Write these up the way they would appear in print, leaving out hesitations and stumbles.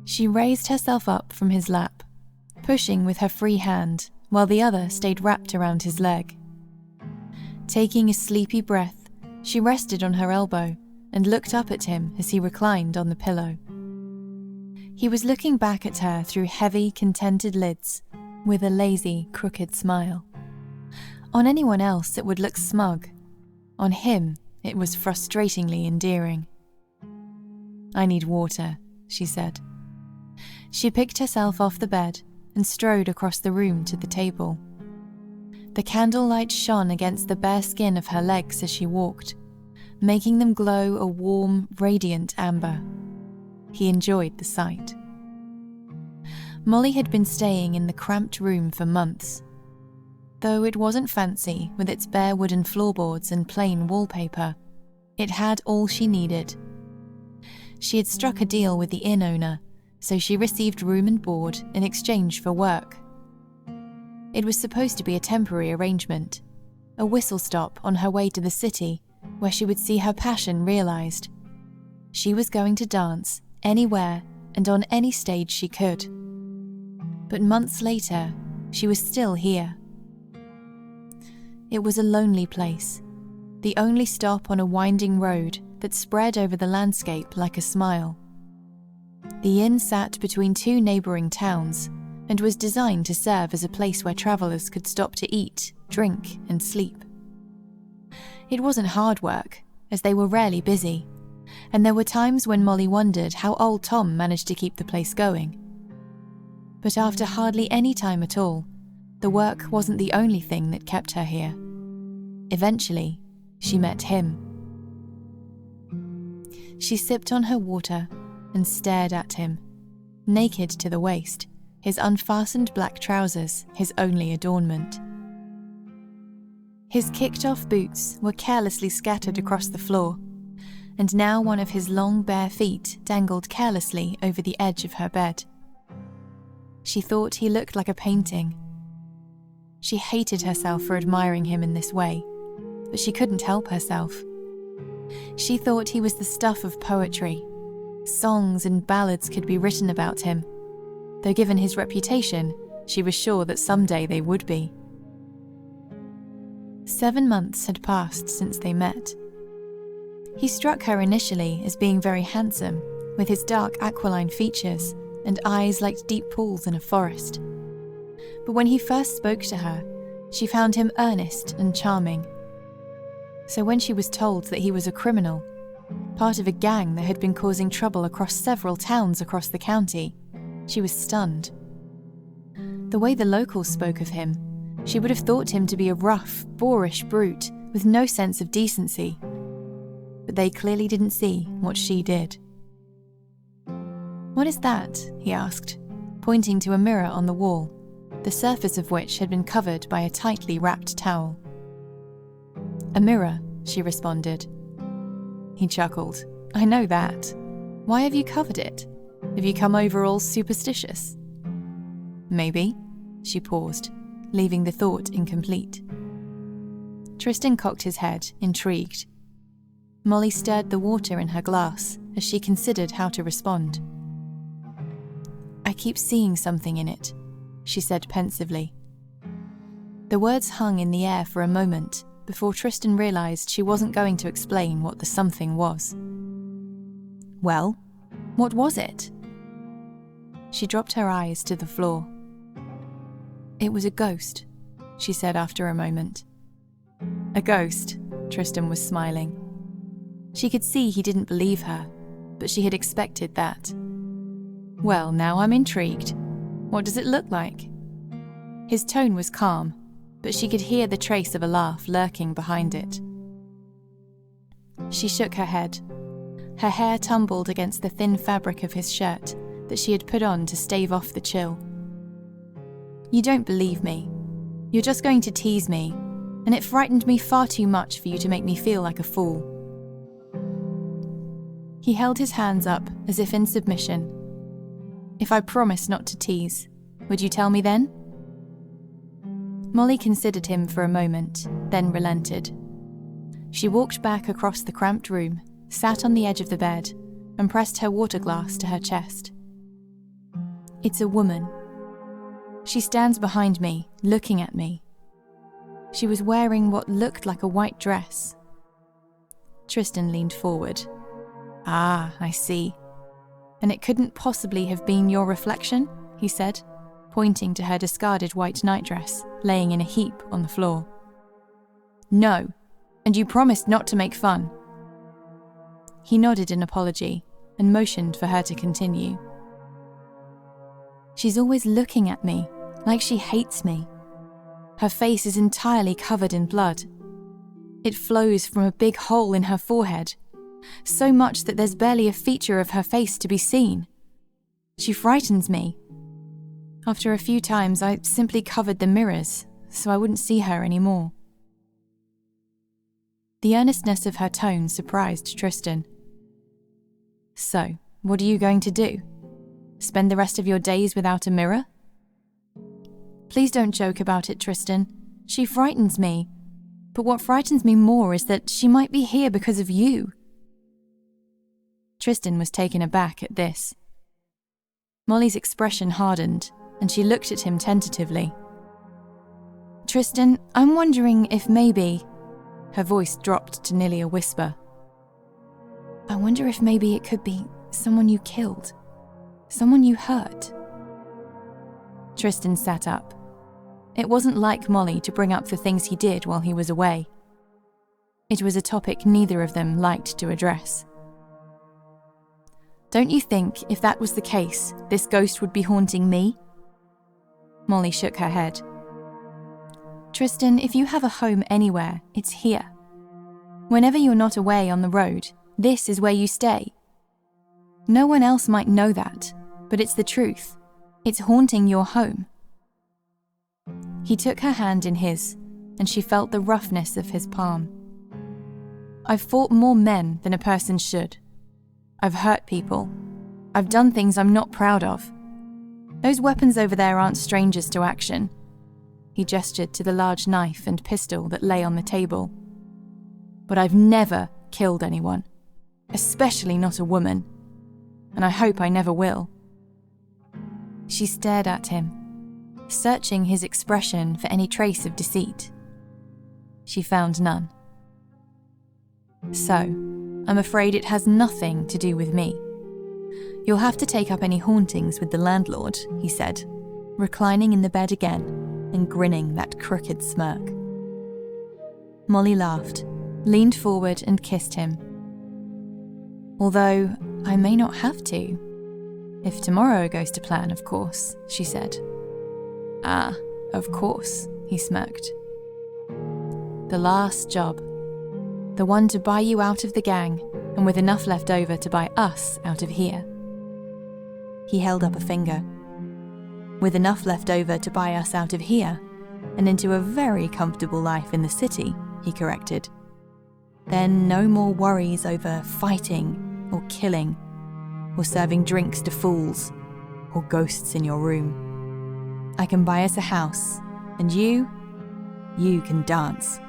She raised herself up from his lap, pushing with her free hand while the other stayed wrapped around his leg. Taking a sleepy breath, she rested on her elbow and looked up at him as he reclined on the pillow. He was looking back at her through heavy, contented lids with a lazy, crooked smile. On anyone else it would look smug. On him it was frustratingly endearing. "I need water," she said. She picked herself off the bed and strode across the room to the table. The candlelight shone against the bare skin of her legs as she walked, making them glow a warm, radiant amber. He enjoyed the sight. Molly had been staying in the cramped room for months. Though it wasn't fancy with its bare wooden floorboards and plain wallpaper, it had all she needed. She had struck a deal with the inn owner, so she received room and board in exchange for work. It was supposed to be a temporary arrangement, a whistle stop on her way to the city where she would see her passion realized. She was going to dance anywhere and on any stage she could. But months later, she was still here. It was a lonely place, the only stop on a winding road that spread over the landscape like a smile. The inn sat between two neighbouring towns and was designed to serve as a place where travellers could stop to eat, drink and sleep. It wasn't hard work, as they were rarely busy, and there were times when Molly wondered how old Tom managed to keep the place going. But after hardly any time at all, the work wasn't the only thing that kept her here. Eventually, she met him. She sipped on her water and stared at him, naked to the waist, his unfastened black trousers his only adornment. His kicked-off boots were carelessly scattered across the floor, and now one of his long bare feet dangled carelessly over the edge of her bed. She thought he looked like a painting. She hated herself for admiring him in this way, but she couldn't help herself. She thought he was the stuff of poetry. Songs and ballads could be written about him, though given his reputation, she was sure that someday they would be. 7 months had passed since they met. He struck her initially as being very handsome, with his dark aquiline features and eyes like deep pools in a forest. But when he first spoke to her, she found him earnest and charming. So when she was told that he was a criminal, part of a gang that had been causing trouble across several towns across the county, she was stunned. The way the locals spoke of him, she would have thought him to be a rough, boorish brute with no sense of decency. But they clearly didn't see what she did. "What is that?" he asked, pointing to a mirror on the wall, the surface of which had been covered by a tightly wrapped towel. "A mirror," she responded. He chuckled. "I know that. Why have you covered it? Have you come over all superstitious?" "Maybe." She paused, leaving the thought incomplete. Tristan cocked his head, intrigued. Molly stirred the water in her glass as she considered how to respond. "I keep seeing something in it," she said pensively. The words hung in the air for a moment before Tristan realised she wasn't going to explain what the something was. "Well, what was it?" She dropped her eyes to the floor. "It was a ghost," she said after a moment. "A ghost?" Tristan was smiling. She could see he didn't believe her, but she had expected that. "Well, now I'm intrigued. What does it look like?" His tone was calm, but she could hear the trace of a laugh lurking behind it. She shook her head. Her hair tumbled against the thin fabric of his shirt that she had put on to stave off the chill. "You don't believe me. You're just going to tease me, and it frightened me far too much for you to make me feel like a fool." He held his hands up as if in submission. "If I promise not to tease, would you tell me then?" Molly considered him for a moment, then relented. She walked back across the cramped room, sat on the edge of the bed, and pressed her water glass to her chest. It's a woman. She stands behind me, looking at me. She was wearing what looked like a white dress. Tristan leaned forward. Ah, I see. And it couldn't possibly have been your reflection, he said, pointing to her discarded white nightdress, laying in a heap on the floor. No, and you promised not to make fun. He nodded in apology and motioned for her to continue. She's always looking at me, like she hates me. Her face is entirely covered in blood. It flows from a big hole in her forehead, so much that there's barely a feature of her face to be seen. She frightens me. After a few times, I simply covered the mirrors, so I wouldn't see her anymore. The earnestness of her tone surprised Tristan. So, what are you going to do? Spend the rest of your days without a mirror? Please don't joke about it, Tristan. She frightens me. But what frightens me more is that she might be here because of you. Tristan was taken aback at this. Molly's expression hardened, and she looked at him tentatively. Tristan, I'm wondering if maybe... Her voice dropped to nearly a whisper. I wonder if maybe it could be someone you killed. Someone you hurt. Tristan sat up. It wasn't like Molly to bring up the things he did while he was away. It was a topic neither of them liked to address. Don't you think, if that was the case, this ghost would be haunting me? Molly shook her head. Tristan, if you have a home anywhere, it's here. Whenever you're not away on the road, this is where you stay. No one else might know that, but it's the truth. It's haunting your home. He took her hand in his, and she felt the roughness of his palm. I've fought more men than a person should. I've hurt people. I've done things I'm not proud of. Those weapons over there aren't strangers to action. He gestured to the large knife and pistol that lay on the table. But I've never killed anyone, especially not a woman, and I hope I never will. She stared at him, searching his expression for any trace of deceit. She found none. So, I'm afraid it has nothing to do with me. You'll have to take up any hauntings with the landlord, he said, reclining in the bed again and grinning that crooked smirk. Molly laughed, leaned forward and kissed him. Although, I may not have to. If tomorrow goes to plan, of course, she said. Ah, of course, he smirked. The last job. The one to buy you out of the gang, and with enough left over to buy us out of here. He held up a finger. With enough left over to buy us out of here, and into a very comfortable life in the city, he corrected. Then no more worries over fighting, or killing, or serving drinks to fools, or ghosts in your room. I can buy us a house, and you can dance.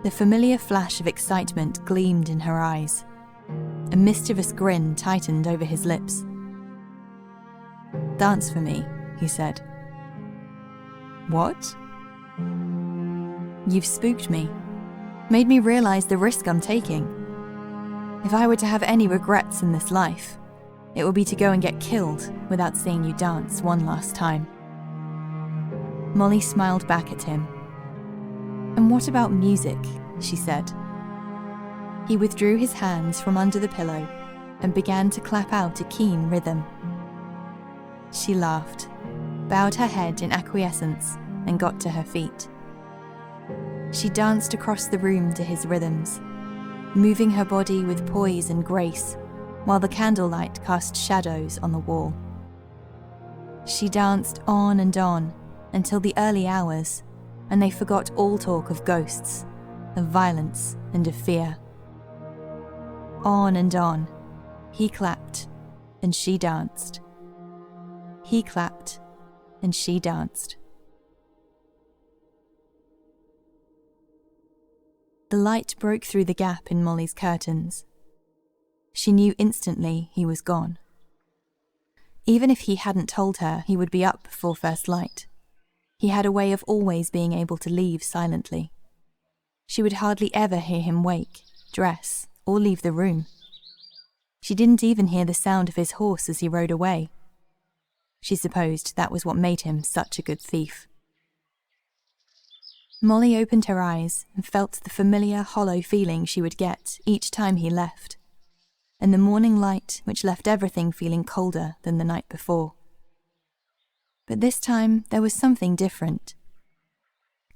The familiar flash of excitement gleamed in her eyes. A mischievous grin tightened over his lips. Dance for me, he said. What? You've spooked me, made me realize the risk I'm taking. If I were to have any regrets in this life, it would be to go and get killed without seeing you dance one last time. Molly smiled back at him. And what about music? She said. He withdrew his hands from under the pillow and began to clap out a keen rhythm. She laughed, bowed her head in acquiescence, and got to her feet. She danced across the room to his rhythms, moving her body with poise and grace, while the candlelight cast shadows on the wall. She danced on and on until the early hours, and they forgot all talk of ghosts, of violence and of fear. On and on, he clapped, and she danced. He clapped, and she danced. The light broke through the gap in Molly's curtains. She knew instantly he was gone. Even if he hadn't told her he would be up before first light, he had a way of always being able to leave silently. She would hardly ever hear him wake, dress, or leave the room. She didn't even hear the sound of his horse as he rode away. She supposed that was what made him such a good thief. Molly opened her eyes and felt the familiar hollow feeling she would get each time he left, and the morning light which left everything feeling colder than the night before. But this time there was something different.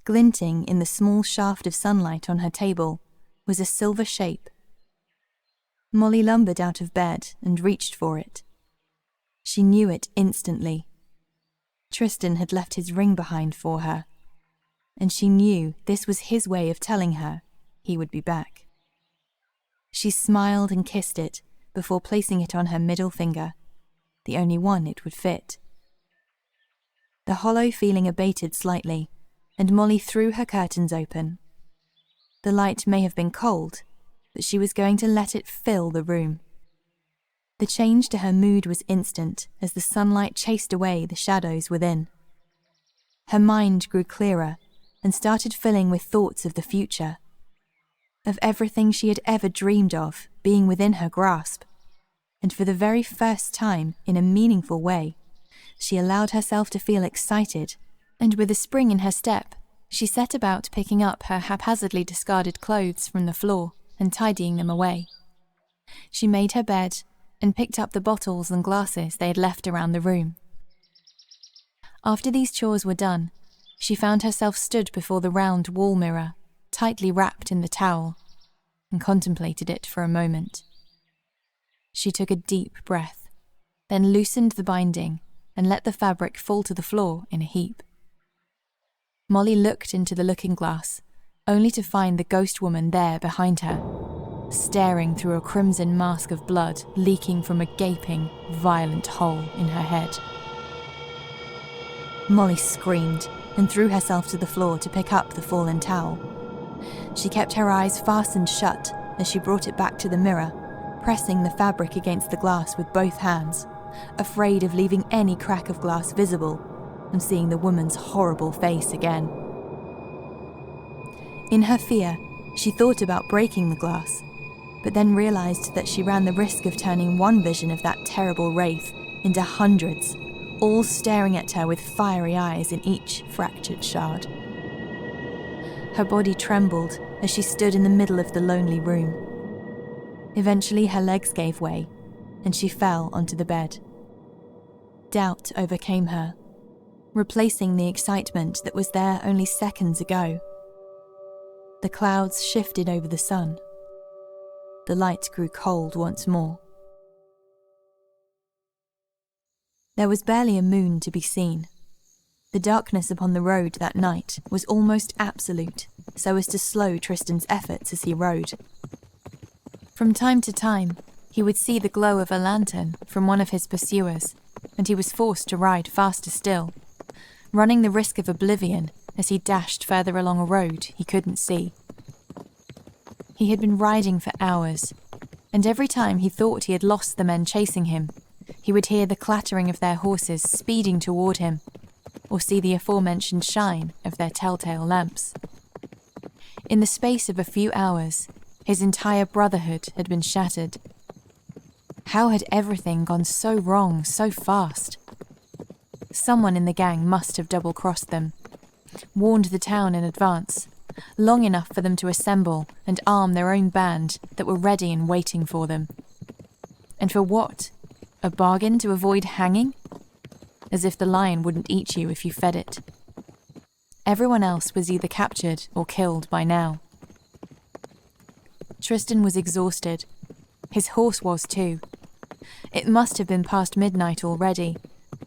Glinting in the small shaft of sunlight on her table was a silver shape. Molly lumbered out of bed and reached for it. She knew it instantly. Tristan had left his ring behind for her, and she knew this was his way of telling her he would be back. She smiled and kissed it before placing it on her middle finger, the only one it would fit. The hollow feeling abated slightly, and Molly threw her curtains open. The light may have been cold, but she was going to let it fill the room. The change to her mood was instant as the sunlight chased away the shadows within. Her mind grew clearer and started filling with thoughts of the future, of everything she had ever dreamed of being within her grasp, and for the very first time in a meaningful way, she allowed herself to feel excited, and with a spring in her step, she set about picking up her haphazardly discarded clothes from the floor and tidying them away. She made her bed and picked up the bottles and glasses they had left around the room. After these chores were done, she found herself stood before the round wall mirror, tightly wrapped in the towel, and contemplated it for a moment. She took a deep breath, then loosened the binding and let the fabric fall to the floor in a heap. Molly looked into the looking glass, only to find the ghost woman there behind her, staring through a crimson mask of blood leaking from a gaping, violent hole in her head. Molly screamed and threw herself to the floor to pick up the fallen towel. She kept her eyes fastened shut as she brought it back to the mirror, pressing the fabric against the glass with both hands, afraid of leaving any crack of glass visible and seeing the woman's horrible face again. In her fear, she thought about breaking the glass, but then realized that she ran the risk of turning one vision of that terrible wraith into hundreds, all staring at her with fiery eyes in each fractured shard. Her body trembled as she stood in the middle of the lonely room. Eventually her legs gave way, and she fell onto the bed. Doubt overcame her, replacing the excitement that was there only seconds ago. The clouds shifted over the sun. The light grew cold once more. There was barely a moon to be seen. The darkness upon the road that night was almost absolute, so as to slow Tristan's efforts as he rode. From time to time, he would see the glow of a lantern from one of his pursuers, and he was forced to ride faster still, running the risk of oblivion as he dashed further along a road he couldn't see. He had been riding for hours, and every time he thought he had lost the men chasing him, he would hear the clattering of their horses speeding toward him, or see the aforementioned shine of their telltale lamps. In the space of a few hours, his entire brotherhood had been shattered. How had everything gone so wrong so fast? Someone in the gang must have double-crossed them, warned the town in advance, long enough for them to assemble and arm their own band that were ready and waiting for them. And for what? A bargain to avoid hanging? As if the lion wouldn't eat you if you fed it. Everyone else was either captured or killed by now. Tristan was exhausted. His horse was too. It must have been past midnight already,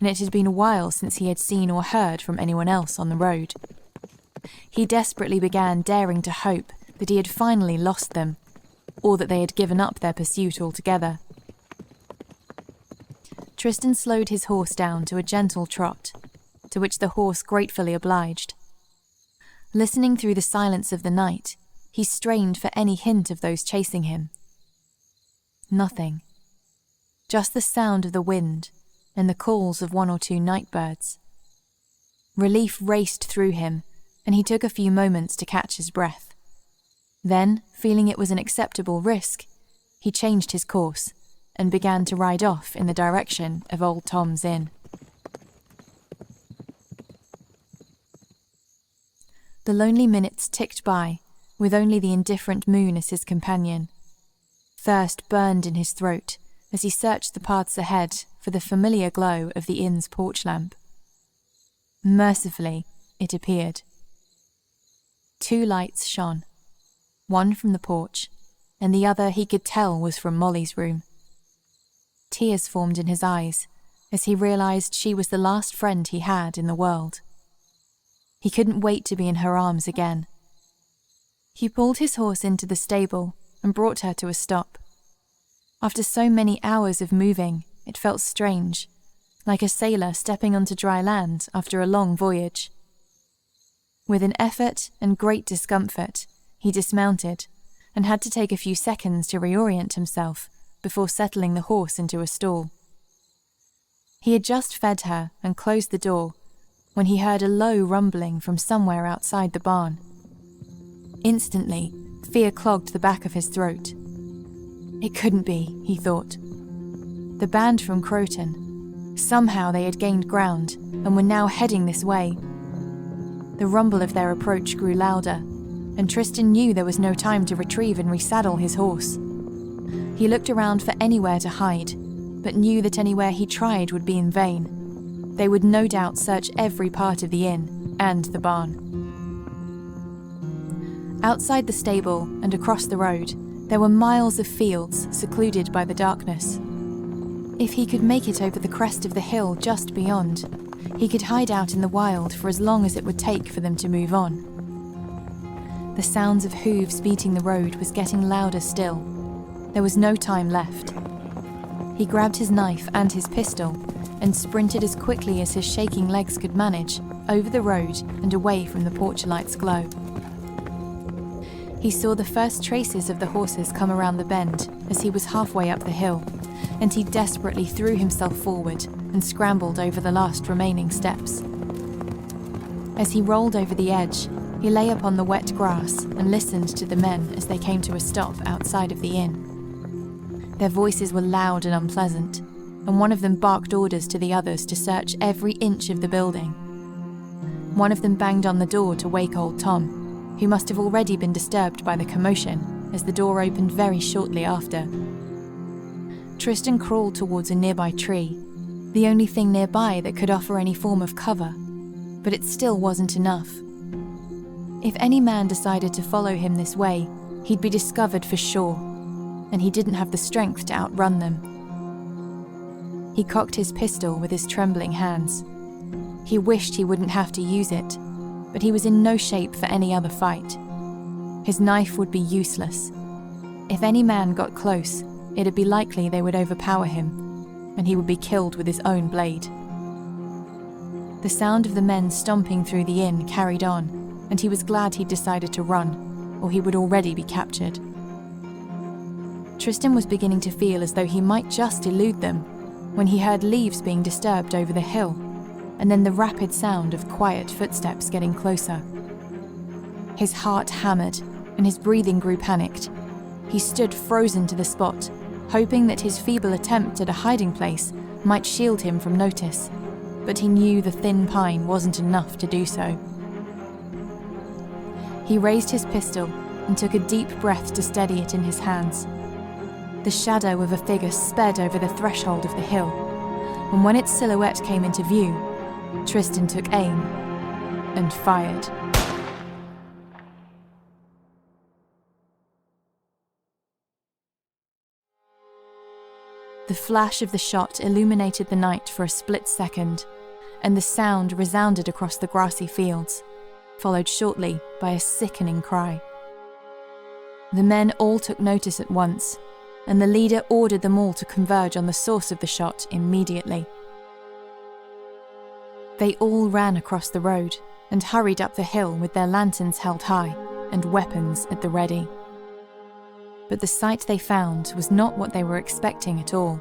and it had been a while since he had seen or heard from anyone else on the road. He desperately began daring to hope that he had finally lost them, or that they had given up their pursuit altogether. Tristan slowed his horse down to a gentle trot, to which the horse gratefully obliged. Listening through the silence of the night, he strained for any hint of those chasing him. Nothing. Just the sound of the wind, and the calls of one or two night birds. Relief raced through him, and he took a few moments to catch his breath. Then, feeling it was an acceptable risk, he changed his course and began to ride off in the direction of Old Tom's Inn. The lonely minutes ticked by, with only the indifferent moon as his companion. Thirst burned in his throat as he searched the paths ahead for the familiar glow of the inn's porch lamp. Mercifully, it appeared. 2 lights shone, one from the porch, and the other he could tell was from Molly's room. Tears formed in his eyes as he realized she was the last friend he had in the world. He couldn't wait to be in her arms again. He pulled his horse into the stable and brought her to a stop. After so many hours of moving, it felt strange, like a sailor stepping onto dry land after a long voyage. With an effort and great discomfort, he dismounted and had to take a few seconds to reorient himself before settling the horse into a stall. He had just fed her and closed the door when he heard a low rumbling from somewhere outside the barn. Instantly, fear clogged the back of his throat. It couldn't be, he thought. The band from Croton. Somehow they had gained ground and were now heading this way. The rumble of their approach grew louder, and Tristan knew there was no time to retrieve and resaddle his horse. He looked around for anywhere to hide, but knew that anywhere he tried would be in vain. They would no doubt search every part of the inn and the barn. Outside the stable and across the road, there were miles of fields secluded by the darkness. If he could make it over the crest of the hill just beyond, he could hide out in the wild for as long as it would take for them to move on. The sounds of hooves beating the road was getting louder still. There was no time left. He grabbed his knife and his pistol and sprinted as quickly as his shaking legs could manage over the road and away from the porch light's glow. He saw the first traces of the horses come around the bend as he was halfway up the hill, and he desperately threw himself forward and scrambled over the last remaining steps. As he rolled over the edge, he lay upon the wet grass and listened to the men as they came to a stop outside of the inn. Their voices were loud and unpleasant, and one of them barked orders to the others to search every inch of the building. One of them banged on the door to wake Old Tom, who must have already been disturbed by the commotion, as the door opened very shortly after. Tristan crawled towards a nearby tree, the only thing nearby that could offer any form of cover, but it still wasn't enough. If any man decided to follow him this way, he'd be discovered for sure, and he didn't have the strength to outrun them. He cocked his pistol with his trembling hands. He wished he wouldn't have to use it, but he was in no shape for any other fight. His knife would be useless. If any man got close, it'd be likely they would overpower him, and he would be killed with his own blade. The sound of the men stomping through the inn carried on, and he was glad he'd decided to run, or he would already be captured. Tristan was beginning to feel as though he might just elude them when he heard leaves being disturbed over the hill, and then the rapid sound of quiet footsteps getting closer. His heart hammered, and his breathing grew panicked. He stood frozen to the spot, hoping that his feeble attempt at a hiding place might shield him from notice, but he knew the thin pine wasn't enough to do so. He raised his pistol and took a deep breath to steady it in his hands. The shadow of a figure sped over the threshold of the hill, and when its silhouette came into view, Tristan took aim and fired. The flash of the shot illuminated the night for a split second, and the sound resounded across the grassy fields, followed shortly by a sickening cry. The men all took notice at once, and the leader ordered them all to converge on the source of the shot immediately. They all ran across the road and hurried up the hill with their lanterns held high and weapons at the ready. But the sight they found was not what they were expecting at all.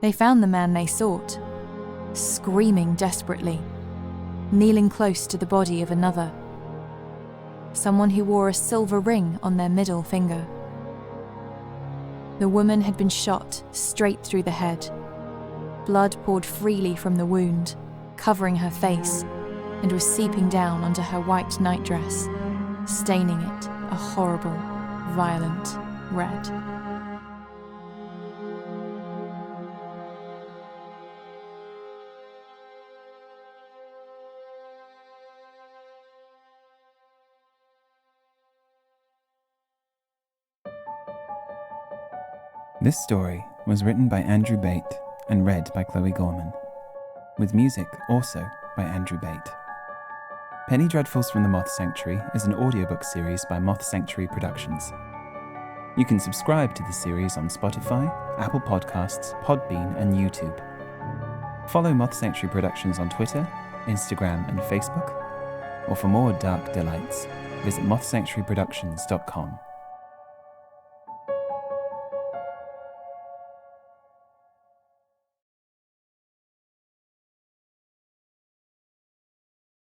They found the man they sought, screaming desperately, kneeling close to the body of another, someone who wore a silver ring on their middle finger. The woman had been shot straight through the head. Blood poured freely from the wound, covering her face, and was seeping down onto her white nightdress, staining it a horrible, violent red. This story was written by Andrew Bate and read by Chloe Gorman, with music also by Andrew Bate. Penny Dreadfuls from the Moth Sanctuary is an audiobook series by Moth Sanctuary Productions. You can subscribe to the series on Spotify, Apple Podcasts, Podbean, and YouTube. Follow Moth Sanctuary Productions on Twitter, Instagram, and Facebook. Or for more dark delights, visit mothsanctuaryproductions.com.